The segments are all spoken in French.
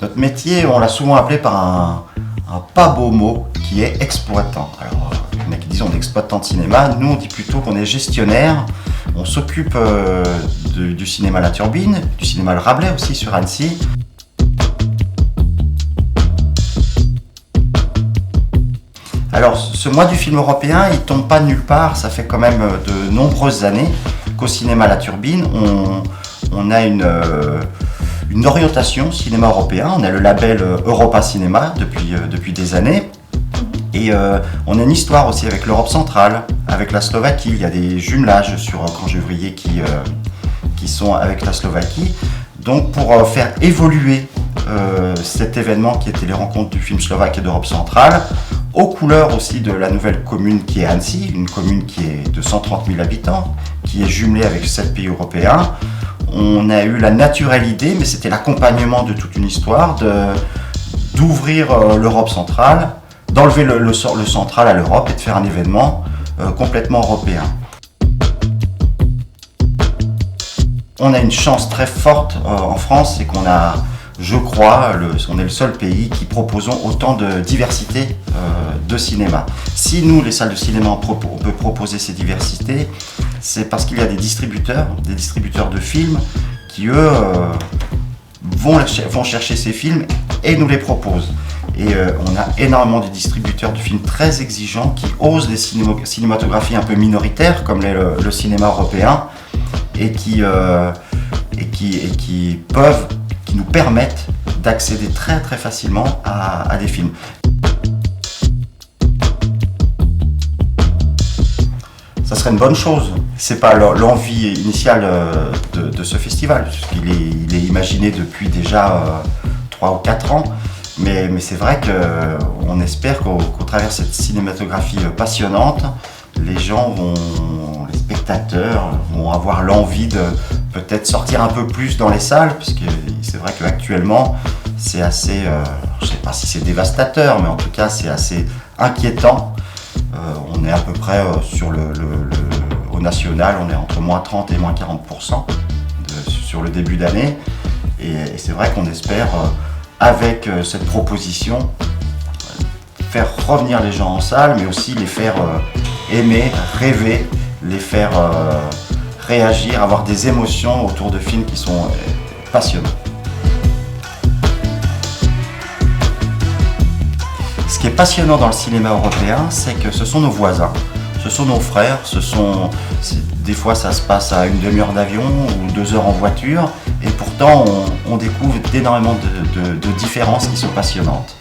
Notre métier, on l'a souvent appelé par un pas beau mot qui est exploitant. Alors, il y en a qui disent on est exploitant de cinéma, nous on dit plutôt qu'on est gestionnaire. On s'occupe du cinéma La Turbine, du cinéma Le Rabelais aussi sur Annecy. Alors, ce mois du film européen, il tombe pas de nulle part, ça fait quand même de nombreuses années qu'au cinéma La Turbine, on a une orientation cinéma européen, on a le label Europa Cinéma depuis des années. Et on a une histoire aussi avec l'Europe centrale, avec la Slovaquie. Il y a des jumelages sur Cangevrier qui sont avec la Slovaquie. Donc pour faire évoluer cet événement qui était les rencontres du film slovaque et d'Europe centrale, aux couleurs aussi de la nouvelle commune qui est Annecy, une commune qui est de 130 000 habitants, qui est jumelée avec 7 pays européens. On a eu la naturelle idée, mais c'était l'accompagnement de toute une histoire, d'ouvrir l'Europe centrale, d'enlever le central à l'Europe et de faire un événement complètement européen. On a une chance très forte en France, c'est qu'on a, je crois, on est le seul pays qui proposons autant de diversité de cinéma. Si nous, les salles de cinéma, on peut proposer ces diversités, c'est parce qu'il y a des distributeurs de films qui, eux, vont chercher ces films et nous les proposent. Et on a énormément de distributeurs de films très exigeants qui osent des cinématographies un peu minoritaires, comme le cinéma européen, et qui nous permettent d'accéder très très facilement à des films. Ça serait une bonne chose. C'est pas l'envie initiale de ce festival, puisqu'il est imaginé depuis déjà 3 ou 4 ans. Mais c'est vrai qu'on espère qu'au travers de cette cinématographie passionnante, les spectateurs vont avoir l'envie de peut-être sortir un peu plus dans les salles, parce que c'est vrai qu'actuellement, c'est assez, je ne sais pas si c'est dévastateur, mais en tout cas, c'est assez inquiétant. On est à peu près au national, on est entre moins 30 et moins 40% sur le début d'année. Et c'est vrai qu'on espère, avec cette proposition, faire revenir les gens en salle, mais aussi les faire aimer, rêver, les faire réagir, avoir des émotions autour de films qui sont passionnants. Ce qui est passionnant dans le cinéma européen, c'est que ce sont nos voisins, ce sont nos frères, des fois ça se passe à une demi-heure d'avion ou 2 heures en voiture, et pourtant on découvre énormément de différences qui sont passionnantes.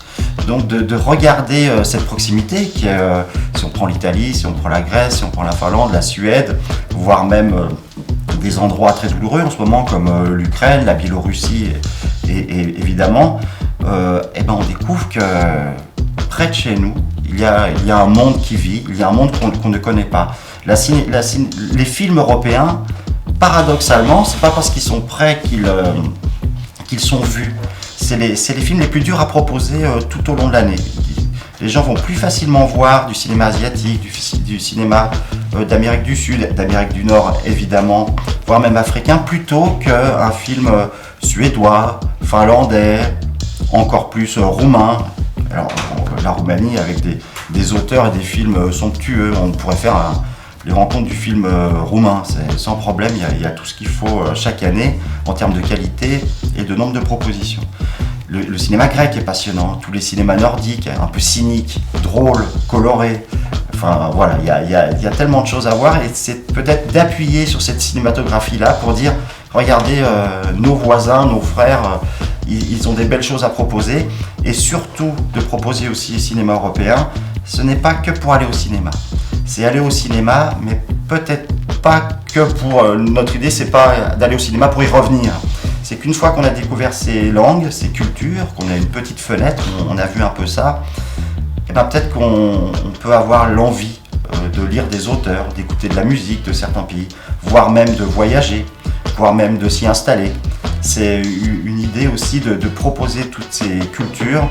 Donc de regarder cette proximité, si on prend l'Italie, si on prend la Grèce, si on prend la Finlande, la Suède, voire même des endroits très douloureux en ce moment comme l'Ukraine, la Biélorussie et évidemment, on découvre que près de chez nous, il y a un monde qui vit, il y a un monde qu'on ne connaît pas. Les films européens, paradoxalement, c'est pas parce qu'ils sont prêts qu'ils sont vus. C'est les films les plus durs à proposer tout au long de l'année. Les gens vont plus facilement voir du cinéma asiatique, du cinéma d'Amérique du Sud, d'Amérique du Nord évidemment, voire même africain, plutôt qu'un film suédois, finlandais, encore plus roumain. Alors, la Roumanie avec des auteurs et des films somptueux, on pourrait faire les rencontres du film roumain, c'est sans problème, il y a tout ce qu'il faut chaque année en termes de qualité et de nombre de propositions. Le cinéma grec est passionnant, tous les cinémas nordiques, un peu cyniques, drôles, colorés. Enfin voilà, il y a tellement de choses à voir et c'est peut-être d'appuyer sur cette cinématographie-là pour dire regardez nos voisins, nos frères, ils ont des belles choses à proposer et surtout de proposer aussi le cinéma européen. Ce n'est pas que pour aller au cinéma. C'est aller au cinéma, mais peut-être pas que pour... notre idée, c'est pas d'aller au cinéma pour y revenir. C'est qu'une fois qu'on a découvert ces langues, ces cultures, qu'on a une petite fenêtre, on a vu un peu ça, et peut-être qu'on peut avoir l'envie de lire des auteurs, d'écouter de la musique de certains pays, voire même de voyager, voire même de s'y installer. C'est une idée aussi de proposer toutes ces cultures.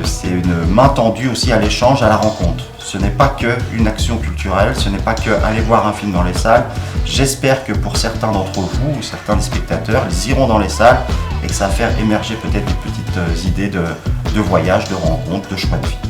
C'est une main tendue aussi à l'échange, à la rencontre. Ce n'est pas qu'une action culturelle, ce n'est pas qu'aller voir un film dans les salles. J'espère que pour certains d'entre vous ou certains des spectateurs, ils iront dans les salles et que ça va faire émerger peut-être des petites idées de voyage, de rencontres, de choix de vie.